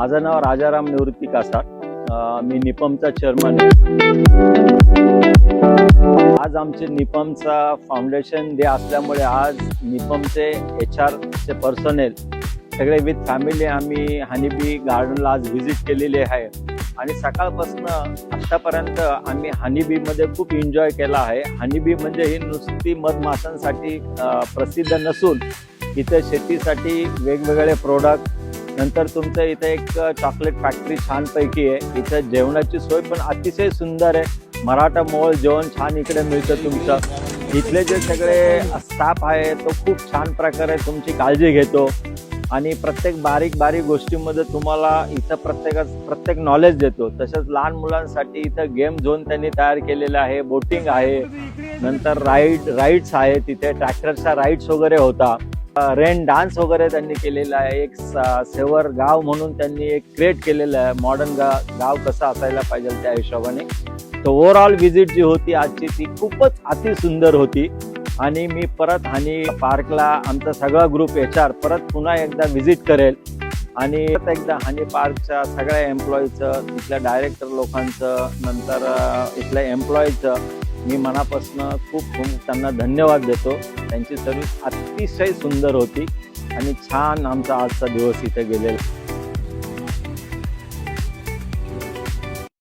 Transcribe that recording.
माझं नाव राजाराम निवृत्ती कासार. मी निपमचा चेअरमन आहे. आज आमचे निपमचा फाउंडेशन डे असल्यामुळे आज निपमचे HR चे पर्सनेल सगळे विथ फॅमिली आम्ही हनीबी गार्डनला आज व्हिजिट केलेली आहे आणि सकाळपासून आतापर्यंत आम्ही हनीबीमध्ये खूप एन्जॉय केला आहे. हनीबी म्हणजे ही नुसती मधमाशांसाठी प्रसिद्ध नसून इथे शेतीसाठी वेगवेगळे प्रोडक्ट, नंतर तुमचं इथे एक चॉकलेट फॅक्टरी छानपैकी आहे. इथे जेवणाची सोय पण अतिशय सुंदर आहे. मराठा मोळ जेवण छान इकडे मिळतं तुमचं. इथले जे सगळे स्टाफ आहे तो खूप छान प्रकारे तुमची काळजी घेतो आणि प्रत्येक बारीक बारीक गोष्टीमध्ये तुम्हाला इथं प्रत्येक नॉलेज देतो. तसंच लहान मुलांसाठी इथं गेम झोन त्यांनी तयार केलेला आहे, बोटिंग आहे, नंतर राईड्स आहे, तिथे ट्रॅक्टरच्या राईड्स वगैरे होता, रेन डान्स वगैरे त्यांनी केलेला आहे. एक सेवर गाव म्हणून त्यांनी एक क्रिएट केलेलं आहे, मॉडर्न गाव कसं असायला पाहिजे त्या हिशोबाने. तर ओव्हरऑल व्हिजिट जी होती आजची ती खूपच अतिसुंदर होती आणि मी परत हनी पार्कला आमचा सगळा ग्रुप HR परत पुन्हा एकदा व्हिजिट करेल आणि एकदा हनी पार्कच्या सगळ्या एम्प्लॉईचं, तिथल्या डायरेक्टर लोकांचं, नंतर इथल्या एम्प्लॉईचं मी मनापासून खूप त्यांना धन्यवाद देतो. त्यांची सर्व्हिस अतिशय सुंदर होती आणि छान आमचा आजचा दिवस इथे गेलेला.